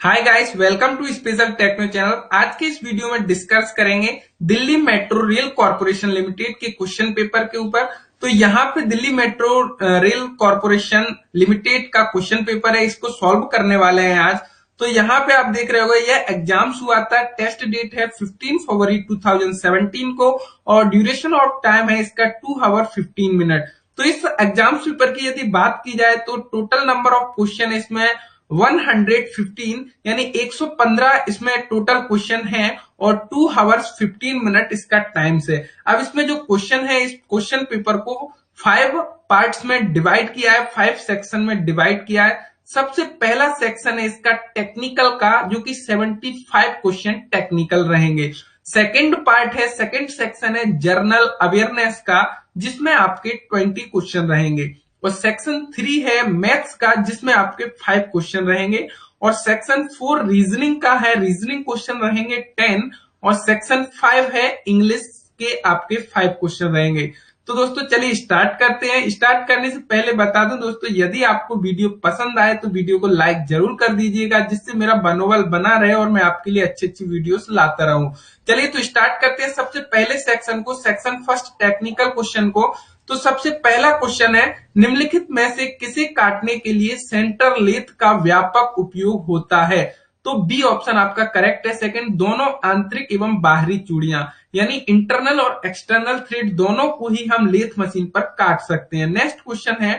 Hi guys, welcome to special techno channel. आज के इस वीडियो में डिस्कस करेंगे Delhi metro rail corporation limited के क्वेश्चन पेपर के ऊपर। तो यहाँ पे Delhi metro rail corporation limited का क्वेश्चन पेपर है, इसको सॉल्व करने वाले हैं आज। तो यहाँ पे आप देख रहे होंगे यह एग्जाम्स हुआ था, टेस्ट डेट है 15 फरवरी 2017 को और ड्यूरेशन ऑफ टाइम है इसका 2 आवर 15 मिनट। तो इस एग्जाम्स पेपर की यदि बात की जाए तो टोटल नंबर ऑफ क्वेश्चन इसमें 115 यानी 115 इसमें टोटल क्वेश्चन है और 2 आवर्स 15 मिनट इसका टाइम से। अब इसमें जो क्वेश्चन है, इस क्वेश्चन पेपर को 5 पार्ट्स में डिवाइड किया है, 5 सेक्शन में डिवाइड किया है। सबसे पहला सेक्शन है इसका टेक्निकल का, जो कि 75 क्वेश्चन टेक्निकल रहेंगे। सेकंड पार्ट है, सेकंड सेक्शन है जर्नल अवेयरनेस का, जिसमें आपके 20 क्वेश्चन रहेंगे। और सेक्शन 3 है मैथ्स का, जिसमें आपके 5 क्वेश्चन रहेंगे। और सेक्शन 4 रीजनिंग का है, रीजनिंग क्वेश्चन रहेंगे 10। और सेक्शन 5 है इंग्लिश के, आपके 5 क्वेश्चन रहेंगे। तो दोस्तों चलिए स्टार्ट करते हैं। स्टार्ट करने से पहले बता दूं दोस्तों, यदि आपको वीडियो पसंद आए तो वीडियो को लाइक जरूर कर दीजिएगा, जिससे मेरा मनोबल बना रहे और मैं आपके लिए अच्छी अच्छी वीडियोस लाता रहूं। चलिए तो स्टार्ट करते हैं सबसे पहले सेक्शन को, सेक्शन फर्स्ट टेक्निकल क्वेश्चन को। तो सबसे पहला क्वेश्चन है, निम्नलिखित में से किसे काटने के लिए सेंटर लेथ का व्यापक उपयोग होता है? तो बी ऑप्शन आपका करेक्ट है। सेकंड, दोनों आंतरिक एवं बाहरी चूड़ियां, यानी इंटरनल और एक्सटर्नल थ्रेड दोनों को ही हम लेथ मशीन पर काट सकते हैं। नेक्स्ट क्वेश्चन है,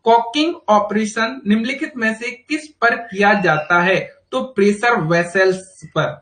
कॉकिंग ऑपरेशन निम्नलिखित में से किस पर किया जाता है? तो प्रेशर वेसल्स पर।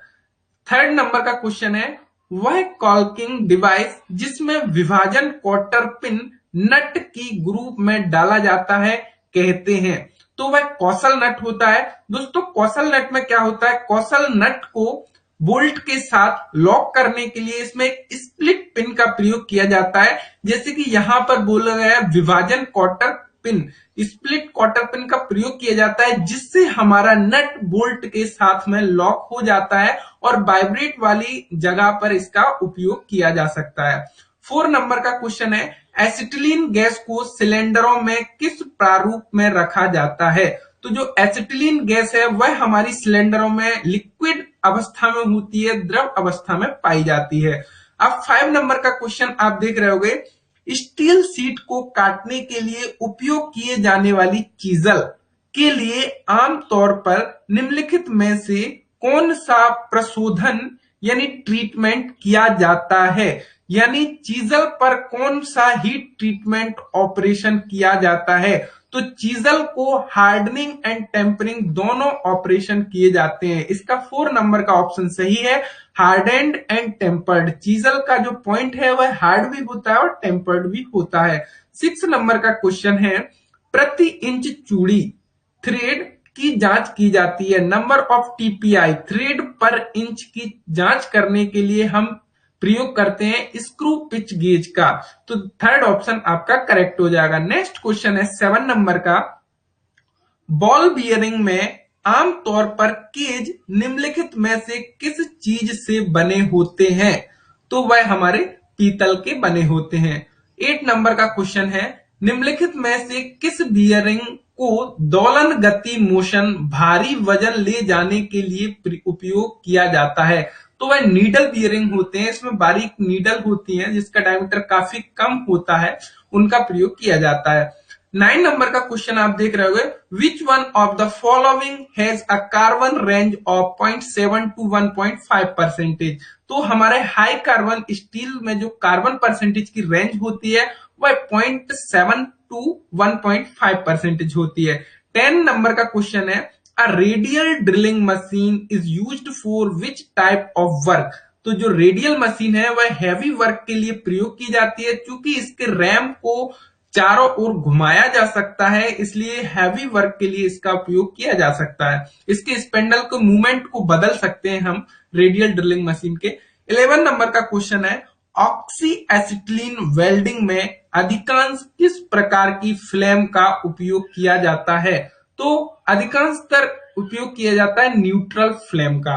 थर्ड नंबर का क्वेश्चन है, वह कॉल्किंग डिवाइस जिसमें विभाजन क्वार्टर पिन नट की ग्रुप में डाला जाता है कहते हैं? तो वह कौशल नट होता है। दोस्तों कौशल नट में क्या होता है, कौशल नट को बोल्ट के साथ लॉक करने के लिए इसमें एक स्प्लिट पिन का प्रयोग किया जाता है। जैसे कि यहां पर बोला गया है विभाजन quarter pin, split quarter pin का प्रयोग किया जाता है, जिससे हमारा नट बोल्ट के साथ में लॉक हो जाता है और वाइब्रेट वाली जगह पर इसका उपयोग किया जा सकता है। 4 नंबर का क्वेश्चन है, एसिटिलीन गैस को सिलेंडरों में किस प्रारूप में रखा जाता है? तो जो एसिटिलीन गैस है वह हमारी सिलेंडरों में लिक्विड अवस्था में होती है, द्रव अवस्था में पाई जाती है। अब 5 नंबर का क्वेश्चन आप देख रहे होगे, स्टील सीट को काटने के लिए उपयोग किए जाने वाली चीजल के लिए आमतौर पर निम्नलिखित में से कौन सा प्रशोधन यानी ट्रीटमेंट किया जाता है? यानी चीजल पर कौन सा हीट ट्रीटमेंट ऑपरेशन किया जाता है? तो चीजल को हार्डनिंग एंड टेम्परिंग दोनों ऑपरेशन किए जाते हैं। इसका 4 नंबर का ऑप्शन सही है, हार्डेंड एंड टेम्पर्ड। चीजल का जो पॉइंट है वह हार्ड भी होता है और टेम्पर्ड भी होता है। 6 नंबर का क्वेश्चन है, प्रति इंच चूड़ी थ्रेड की जांच की जाती है। नंबर ऑफ टीपीआई थ्रेड पर इंच की जांच करने के लिए हम प्रयोग करते हैं स्क्रू पिच गेज का। तो थर्ड ऑप्शन आपका करेक्ट हो जाएगा। नेक्स्ट क्वेश्चन है 7 नंबर का, बॉल बियरिंग में आमतौर पर केज निम्नलिखित में से किस चीज से बने होते हैं? तो वह हमारे पीतल के बने होते हैं। 8 नंबर का क्वेश्चन है, निम्नलिखित में से किस बियरिंग को दोलन गति मोशन भारी वजन ले जाने के लिए उपयोग किया जाता है? तो वह नीडल बियरिंग होते हैं, इसमें बारीक नीडल होती है जिसका डायमीटर काफी कम होता है, उनका प्रयोग किया जाता है। 9 नंबर का क्वेश्चन आप देख रहे होंगे, विच one of the following has a carbon range of 0.7 to 1.5%? तो हमारे हाई कार्बन स्टील में जो कार्बन परसेंटेज की रेंज होती है वह 0.7 to 1.5% होती है। 10 नंबर का क्वेश्चन है, अ radial drilling machine is used for which type of work? तो जो रेडियल मशीन है वह हैवी वर्क के लिए प्रयोग की जाती है, क्योंकि इसके रैम को चारों ओर घुमाया जा सकता है, इसलिए हैवी वर्क के लिए इसका उपयोग किया जा सकता है। इसके स्पेंडल को मूवमेंट को बदल सकते हैं हम रेडियल ड्रिलिंग मशीन के। 11 नंबर का क्वेश्चन है, ऑक्सी एसिटिलीन वेल्डिंग में अधिकांश किस प्रकार की फ्लेम का उपयोग किया जाता है? तो अधिकांशतर उपयोग किया जाता है न्यूट्रल फ्लेम का।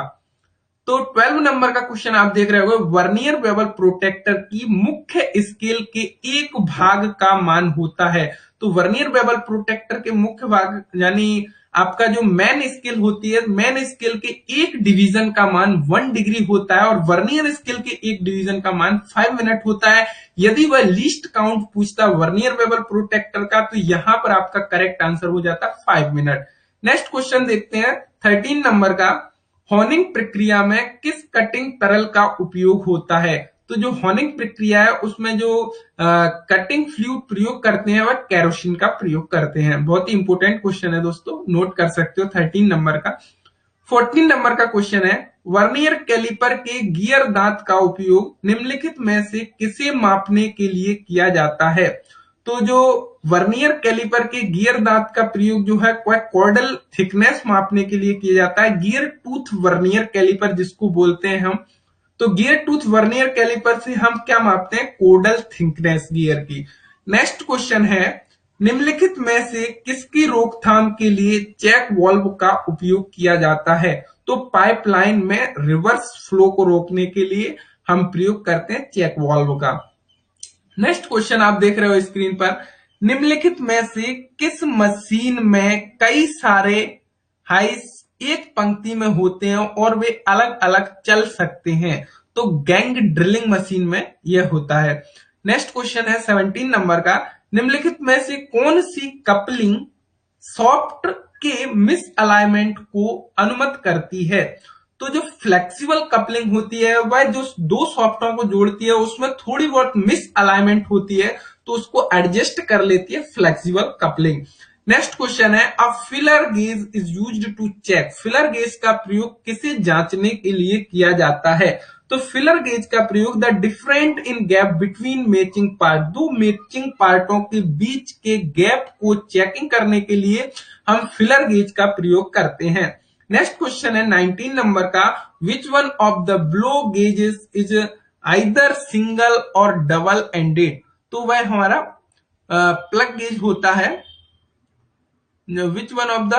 तो 12 नंबर का क्वेश्चन आप देख रहे होंगे, वर्नियर बेवल प्रोटेक्टर की मुख्य स्केल के एक भाग का मान होता है। तो वर्नियर बेवल प्रोटेक्टर के मुख्य भाग यानी आपका जो मेन स्केल होती है, मेन स्केल के एक डिवीजन का मान 1 डिग्री होता है और वर्नियर स्केल के एक डिवीजन का मान 5 मिनट होता है। यदि वह लीस्ट काउंट पूछता वर्नियर बेवल प्रोटेक्टर का, तो यहां पर आपका करेक्ट आंसर हो जाता 5 मिनट। नेक्स्ट क्वेश्चन देखते हैं 13 नंबर का, हॉनिंग प्रक्रिया में किस कटिंग तरल का उपयोग होता है? तो जो हॉनिंग प्रक्रिया है उसमें जो कटिंग फ्लूइड प्रयोग करते हैं वह केरोसिन का प्रयोग करते हैं। बहुत ही इंपॉर्टेंट क्वेश्चन है दोस्तों, नोट कर सकते हो 13 नंबर का। 14 नंबर का क्वेश्चन है, वर्नियर कैलिपर के गियर दांत का उपयोग निम्नलिखित में से किसे मापने के लिए किया जाता है? तो जो वर्नियर कैलिपर के गियर दांत का प्रयोग जो है कॉर्डल थिकनेस मापने के लिए किया जाता है। गियर टूथ वर्नियर कैलिपर जिसको बोलते हैं हम, तो गियर टूथ वर्नियर कैलिपर से हम क्या मापते हैं? कोडल थिकनेस गियर की। नेक्स्ट क्वेश्चन है, निम्नलिखित में से किसकी रोकथाम के लिए चेक वाल्व का उपयोग किया जाता है? तो पाइपलाइन में रिवर्स फ्लो को रोकने के लिए हम प्रयोग करते हैं चेक वाल्व का। नेक्स्ट क्वेश्चन आप देख रहे हो स्क्रीन पर, निम्नलिखित में से किस मशीन में कई सारे हाइस एक पंक्ति में होते हैं और वे अलग अलग चल सकते हैं? तो गैंग ड्रिलिंग मशीन में यह होता है। नेक्स्ट क्वेश्चन है 17 नंबर का, निम्नलिखित में से कौन सी कपलिंग सॉफ्ट के मिस अलाइनमेंट को अनुमत करती है? तो जो फ्लेक्सिबल कपलिंग होती है वह जो दो सॉफ्टों को जोड़ती है उसमें थोड़ी बहुत मिस अलाइनमेंट होती है तो उसको एडजस्ट कर लेती है फ्लेक्सिबल कपलिंग। नेक्स्ट क्वेश्चन है, a feeler gauge is used to check. Feeler gauge का प्रयोग किसे जांचने के लिए किया जाता है? तो फिलर गेज का प्रयोग the different in gap between matching part, दो मैचिंग पार्टों के बीच के गैप को चेकिंग करने के लिए हम फिलर गेज का प्रयोग करते हैं। नेक्स्ट क्वेश्चन है 19 नंबर का, which one of the below gauges is either single or double ended? तो वह हमारा प्लग गेज होता है। Which one of the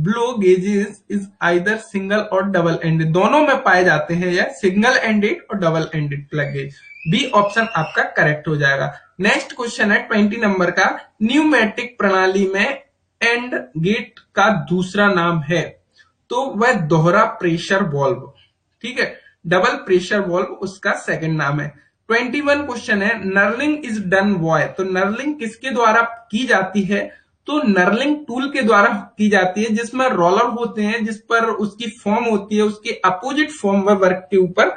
below gauges is either single or double ended? दोनों में पाए जाते हैं यह सिंगल एंडेड और double ended plug gauge. B option आपका करेक्ट हो जाएगा। नेक्स्ट क्वेश्चन है 20 नंबर का, न्यूमेटिक प्रणाली में एंड गेट का दूसरा नाम है? तो वह दोहरा प्रेशर वॉल्व, ठीक है, डबल प्रेशर वॉल्व उसका सेकंड नाम है। 21 क्वेश्चन है, नर्लिंग इज डन बाय। तो नर्लिंग किसके द्वारा की जाती है? तो नर्लिंग टूल के द्वारा की जाती है जिसमें रोलर होते हैं जिस पर उसकी फॉर्म होती है, उसके अपोजिट फॉर्म वह वर्क के ऊपर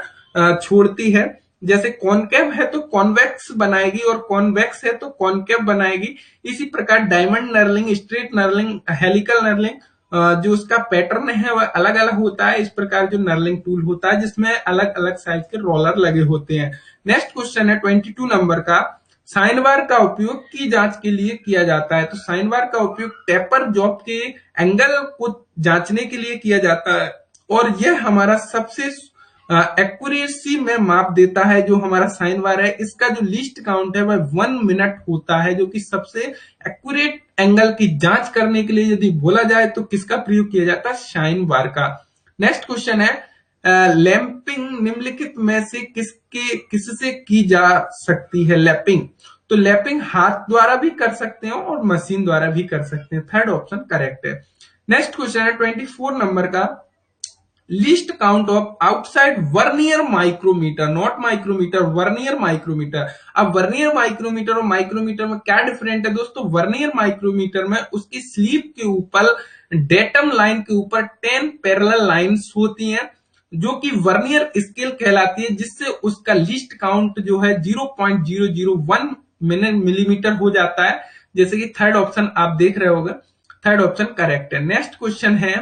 छोड़ती है। जैसे कॉनकेव है तो कॉन्वेक्स बनाएगी और कॉन्वेक्स है तो कॉनकेव बनाएगी। इसी प्रकार diamond knurling, straight knurling, helical knurling, जो उसका पैटर्न है वह अलग अलग होता है। इस प्रकार जो नर्लिंग टूल होता है जिसमें अलग अलग साइज के रोलर लगे होते हैं। नेक्स्ट क्वेश्चन है 22 नंबर का, साइन बार का उपयोग की जांच के लिए किया जाता है? तो साइन बार का उपयोग टेपर जॉब के एंगल को जांचने के लिए किया जाता है और यह हमारा सबसे एक्यूरेसी में माप देता है। जो हमारा साइन बार है इसका जो लीस्ट काउंट है वह 1 मिनट होता है, जो कि सबसे एक्यूरेट एंगल की जांच करने के लिए यदि बोला जाए तो किसका प्रयोग किया जाता है? साइन बार का। नेक्स्ट क्वेश्चन है, लैंपिंग निम्नलिखित में से किससे की जा सकती है? लैपिंग, तो लैपिंग हाथ द्वारा भी कर सकते हैं और मशीन द्वारा भी कर सकते हैं। थर्ड ऑप्शन करेक्ट है। नेक्स्ट क्वेश्चन है 24 नंबर का, least count of outside vernier micrometer, not micrometer, vernier micrometer. अब वर्नियर माइक्रोमीटर और माइक्रोमीटर में क्या डिफरेंट है दोस्तों? वर्नियर माइक्रोमीटर में उसकी स्लीव के ऊपर डेटम लाइन के ऊपर 10 पैरेलल लाइंस होती हैं जो कि वर्नियर स्केल कहलाती है, जिससे उसका लीस्ट काउंट जो है 0.001 मिलीमीटर हो जाता है। जैसे कि थर्ड ऑप्शन आप देख रहे होगे, थर्ड ऑप्शन करेक्ट है। नेक्स्ट क्वेश्चन है,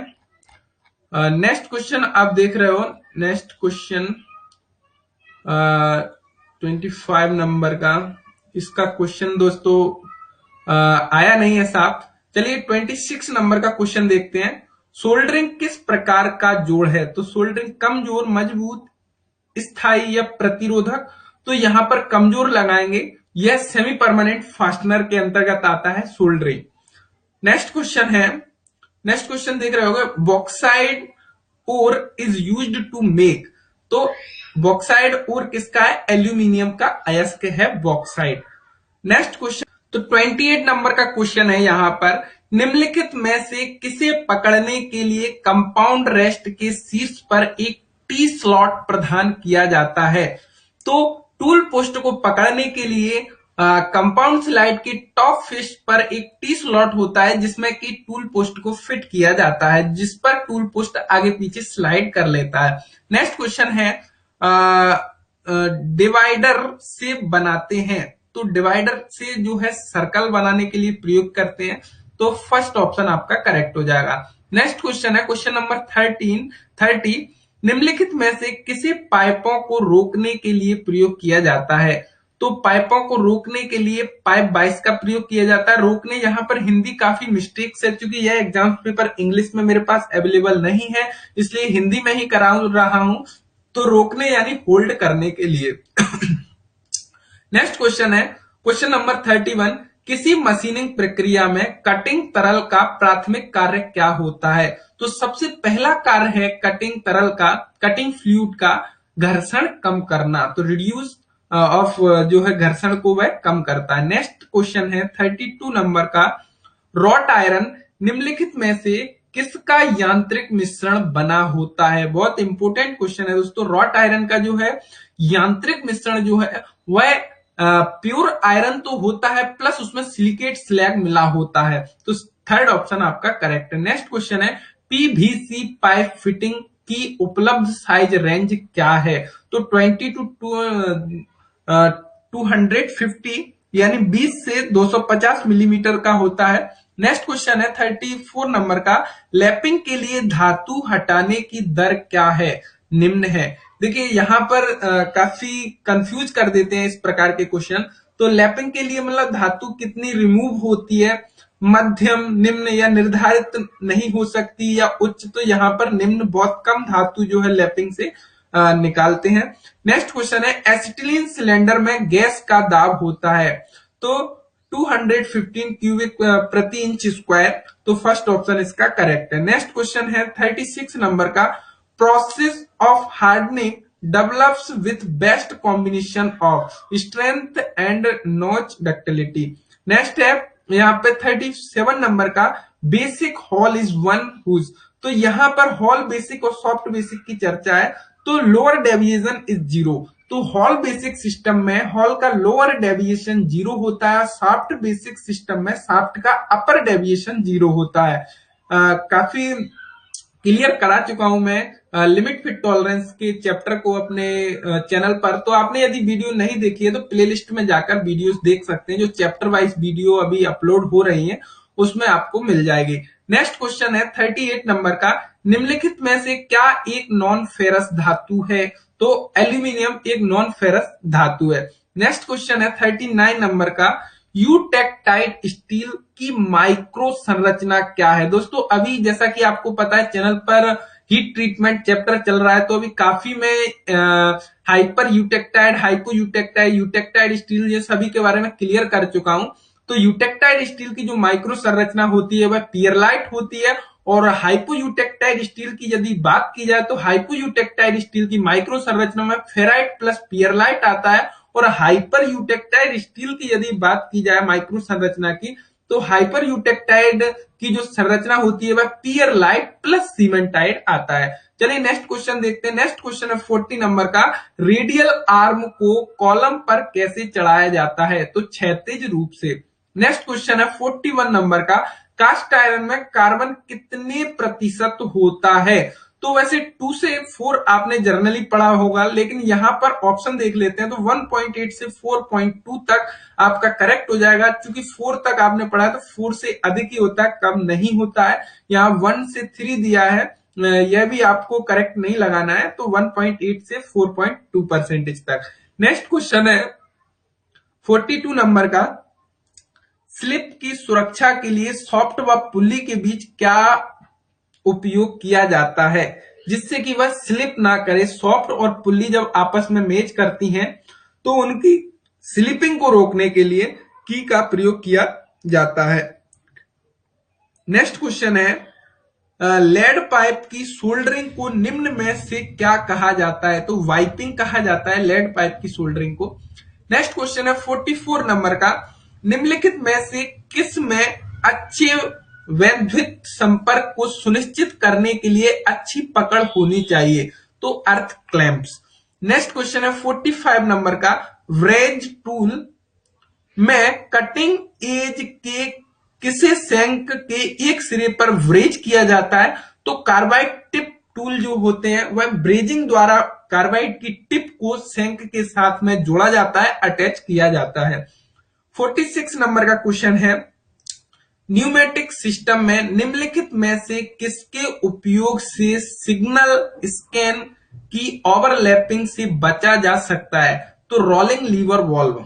नेक्स्ट क्वेश्चन आप देख रहे हो, नेक्स्ट क्वेश्चन 25 नंबर का, इसका क्वेश्चन दोस्तों आया नहीं है साफ। चलिए 26 नंबर का क्वेश्चन देखते हैं, सोल्डरिंग किस प्रकार का जोड़ है? तो सोल्डरिंग कमजोर, मजबूत, स्थायी या प्रतिरोधक? तो यहां पर कमजोर लगाएंगे, यह सेमी परमानेंट फास्टनर के अंतर्गत आता है सोल्डरिंग। नेक्स्ट क्वेश्चन है, नेक्स्ट क्वेश्चन देख रहे होगे, bauxite ore is used to make. तो बॉक्साइड ओर किसका है? एल्यूमिनियम का अयस्क है बॉक्साइड। नेक्स्ट क्वेश्चन, तो 28 नंबर का क्वेश्चन है यहां पर निम्नलिखित में से किसे पकड़ने के लिए कंपाउंड रेस्ट के शीर्ष पर एक टी स्लॉट प्रदान किया जाता है? तो टूल पोस्ट को पकड़ने के लिए कंपाउंड स्लाइड की टॉप फेस पर एक टी स्लॉट होता है जिसमें कि टूल पोस्ट को फिट किया जाता है, जिस पर टूल पोस्ट आगे पीछे स्लाइड कर लेता है। नेक्स्ट क्वेश्चन है, डिवाइडर से बनाते हैं, तो डिवाइडर से जो है सर्कल बनाने के लिए प्रयोग करते हैं, तो फर्स्ट ऑप्शन आपका करेक्ट हो जाएगा। नेक्स्ट क्वेश्चन है क्वेश्चन नंबर 30, निम्नलिखित में से किसे पाइपों को रोकने के लिए प्रयोग किया जाता है? तो पाइपों को रोकने के लिए पाइप 22 का प्रयोग किया जाता है। रोकने यहाँ पर हिंदी काफी मिस्टेक्स है, क्योंकि यह एग्जाम पेपर इंग्लिश में मेरे पास अवेलेबल नहीं है, इसलिए हिंदी में ही करा रहा हूं। तो रोकने यानी होल्ड करने के लिए। नेक्स्ट क्वेश्चन है क्वेश्चन नंबर 31, किसी मशीनिंग प्रक्रिया में कटिंग तरल का प्राथमिक कार्य क्या होता है? तो सबसे पहला कार्य है कटिंग फ्लूइड का घर्षण कम करना, तो रिड्यूस ऑफ जो है घर्षण को वह कम करता है। नेक्स्ट क्वेश्चन है 32 नंबर का, रॉट आयरन निम्नलिखित में से किसका यांत्रिक मिश्रण बना होता है? बहुत इंपॉर्टेंट क्वेश्चन है दोस्तों। रॉट आयरन का जो है यांत्रिक मिश्रण जो है वह प्योर आयरन तो होता है, प्लस उसमें सिलिकेट स्लैग मिला होता है, तो थर्ड ऑप्शन आपका करेक्ट है। नेक्स्ट क्वेश्चन है, पीवीसी पाइप फिटिंग की उपलब्ध साइज रेंज क्या है? तो 20 टू 250 यानी 20 से 250 मिलीमीटर का होता है। नेक्स्ट क्वेश्चन है 34 नंबर का, लैपिंग के लिए धातु हटाने की दर क्या है? निम्न है। देखिए यहाँ पर काफी कंफ्यूज कर देते हैं इस प्रकार के क्वेश्चन। तो लैपिंग के लिए मतलब धातु कितनी रिमूव होती है, मध्यम, निम्न या निर्धारित नहीं हो सकती या उच्च, तो यहाँ पर निम्न, बहुत कम धातु जो है लैपिंग से निकालते हैं। नेक्स्ट क्वेश्चन है, एसिटिलीन सिलेंडर में गैस का दाब होता है, तो 215 क्यूबिक प्रति इंच स्क्वायर, तो फर्स्ट ऑप्शन इसका करेक्ट है। नेक्स्ट क्वेश्चन है 36 नंबर का, process of hardening develops with best combination of strength and notch ductility. Next है यहाँ पे 37 नंबर का, basic hole is one whose, तो यहाँ पर हॉल बेसिक और सॉफ्ट बेसिक की चर्चा है, तो लोअर डेविएशन इज 0, तो हॉल बेसिक सिस्टम में हॉल का लोअर डेविएशन 0 होता है, सॉफ्ट बेसिक सिस्टम में सॉफ्ट का अपर डेविएशन 0 होता है। काफी क्लियर करा चुका हूं मैं लिमिट फिट टॉलरेंस के चैप्टर को अपने चैनल पर, तो आपने यदि वीडियो नहीं देखी है तो प्लेलिस्ट में जाकर वीडियोस देख सकते हैं, जो चैप्टर वाइज वीडियो अभी अपलोड हो रही है उसमें आपको मिल जाएगी। नेक्स्ट क्वेश्चन है 38 नंबर का, निम्नलिखित में से क्या एक नॉन फेरस धातु है? तो एल्यूमिनियम एक नॉन फेरस धातु है। नेक्स्ट क्वेश्चन है 39 नंबर का, यूटेक्टाइड स्टील की माइक्रो संरचना क्या है? दोस्तों अभी जैसा कि आपको पता है चैनल पर हीट ट्रीटमेंट चैप्टर चल रहा है, तो अभी काफी मैं hyper eutectoid, hypo eutectoid, eutectoid steel ये सभी के बारे में क्लियर कर चुका हूं। तो यूटेक्टाइड स्टील की जो माइक्रो संरचना होती है वह पियरलाइट होती है, और हाइपो यूटेक्टाइड स्टील की यदि बात की जाए तो हाइपो यूटेक्टाइड स्टील की माइक्रो संरचना में फेराइट प्लस पियरलाइट आता है, और हाइपर यूटेक्टाइड स्टील की यदि बात की जाए माइक्रो संरचना की, तो हाइपर यूटेक्टाइड की जो संरचना होती है वह पियरलाइट प्लस सीमेंटाइड आता है। चलिए नेक्स्ट क्वेश्चन देखते हैं। नेक्स्ट क्वेश्चन है 40 नंबर का, रेडियल आर्म को कॉलम पर कैसे चढ़ाया जाता है? तो क्षैतिज रूप से। नेक्स्ट क्वेश्चन है 41 नंबर का, कास्ट आयरन में कार्बन कितने प्रतिशत होता है? तो वैसे 2 से 4 आपने जर्नली पढ़ा होगा, लेकिन यहां पर ऑप्शन देख लेते हैं तो 1.8 से 4.2 तक आपका करेक्ट हो जाएगा। क्योंकि 4 तक आपने पढ़ा है तो 4 से अधिक ही होता है, कम नहीं होता है। यहाँ 1 से 3 दिया है, यह भी आपको करेक्ट नहीं लगाना है, तो 1.8 से 4.2% तक। नेक्स्ट क्वेश्चन है 42 नंबर का, स्लिप की सुरक्षा के लिए सॉफ्ट व पुल्ली के बीच क्या उपयोग किया जाता है जिससे कि वह स्लिप ना करे? सॉफ्ट और पुल्ली जब आपस में मैच करती हैं तो उनकी स्लिपिंग को रोकने के लिए की का प्रयोग किया जाता है। नेक्स्ट क्वेश्चन है, लेड पाइप की सोल्डरिंग को निम्न में से क्या कहा जाता है? तो वाइपिंग कहा जाता है लेड पाइप की सोल्डरिंग को। नेक्स्ट क्वेश्चन है 44 नंबर का, निम्नलिखित में से किस में अच्छे वैद्युत संपर्क को सुनिश्चित करने के लिए अच्छी पकड़ होनी चाहिए, तो अर्थ क्लैंप्स। नेक्स्ट क्वेश्चन है 45 नंबर का, व्रेज टूल में कटिंग एज के किसे शंक के एक सिरे पर व्रेज किया जाता है, तो कार्बाइड टिप टूल जो होते हैं वह ब्रेजिंग द्वारा कार्बाइड की टिप को शंक के साथ में जोड़ा जाता है, अटैच किया जाता है। 46 नंबर का क्वेश्चन है, न्यूमेटिक सिस्टम में निम्नलिखित में से किसके उपयोग से सिग्नल स्कैन की ओवरलैपिंग से बचा जा सकता है, तो rolling lever valve.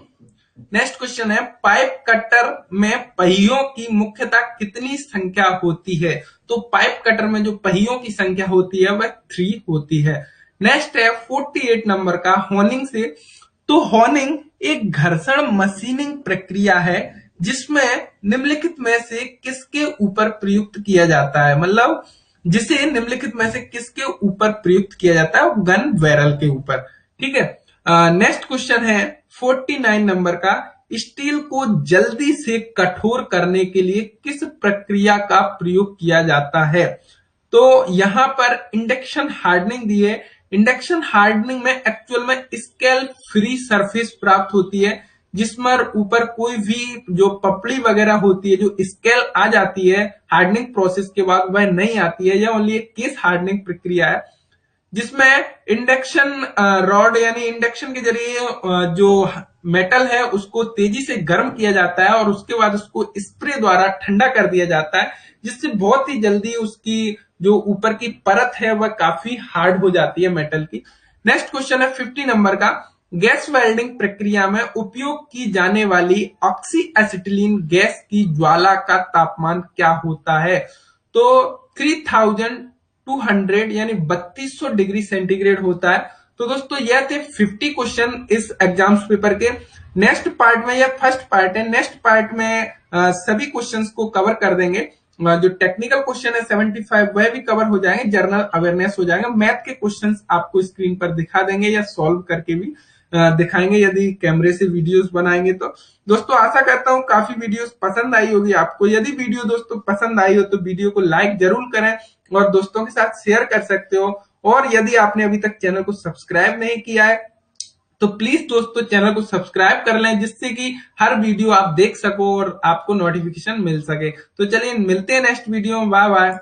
Next question है, पाइप कटर में पहियों की मुख्यतः कितनी संख्या होती है, तो पाइप कटर में जो पहियों की संख्या होती है वह 3 होती है। नेक्स्ट है 48 नंबर का, होनिंग से, तो होनिंग एक घर्षण मशीनिंग प्रक्रिया है जिसमें निम्नलिखित में से किसके ऊपर प्रयुक्त किया जाता है, मतलब जिसे निम्नलिखित में से किसके ऊपर प्रयुक्त किया जाता है, गन बैरल के ऊपर। ठीक है। नेक्स्ट क्वेश्चन है 49 नंबर का, स्टील को जल्दी से कठोर करने के लिए किस प्रक्रिया का प्रयोग किया जाता है, तो यहां पर इंडक्शन हार्डनिंग दी है। इंडक्शन हार्डनिंग में एक्चुअल में स्केल फ्री सरफेस प्राप्त होती है, जिसमें ऊपर कोई भी जो पपड़ी वगैरह होती है, जो स्केल आ जाती है हार्डनिंग प्रोसेस के बाद, वह नहीं आती है। यह ओनली एक केस हार्डनिंग प्रक्रिया है जिसमें इंडक्शन रॉड यानी इंडक्शन के जरिए जो मेटल है उसको तेजी से गर्म किया जाता है और उसके बाद उसको स्प्रे द्वारा ठंडा कर दिया जाता है, जिससे बहुत ही जल्दी उसकी जो ऊपर की परत है वह काफी हार्ड हो जाती है मेटल की। नेक्स्ट क्वेश्चन है 50 नंबर का, गैस वेल्डिंग प्रक्रिया में उपयोग की जाने वाली ऑक्सी एसिटिलीन गैस की ज्वाला का तापमान क्या होता है, तो 3200 यानी 3200 डिग्री सेंटीग्रेड होता है। तो दोस्तों यह थे 50 क्वेश्चन इस एग्जाम्स पेपर के। नेक्स्ट पार्ट में, यह फर्स्ट पार्ट है, नेक्स्ट पार्ट में सभी क्वेश्चंस को कवर कर देंगे। जो टेक्निकल क्वेश्चन है 75 वह भी कवर हो जाएंगे, जनरल अवेयरनेस हो जाएगा, मैथ के क्वेश्चंस आपको स्क्रीन पर दिखा देंगे या सॉल्व करके भी दिखाएंगे यदि कैमरे से वीडियोस बनाएंगे तो। दोस्तों आशा करता हूं काफी वीडियोस पसंद आई होगी आपको। यदि वीडियो दोस्तों पसंद आई हो तो वीडियो को लाइक जरूर करें और दोस्तों के साथ शेयर कर सकते हो। और यदि आपने अभी तक चैनल को सब्सक्राइब नहीं किया है तो प्लीज दोस्तों चैनल को सब्सक्राइब कर लें, जिससे कि हर वीडियो आप देख सको और आपको नोटिफिकेशन मिल सके। तो चलिए मिलते हैं नेक्स्ट वीडियो में, बाय बाय।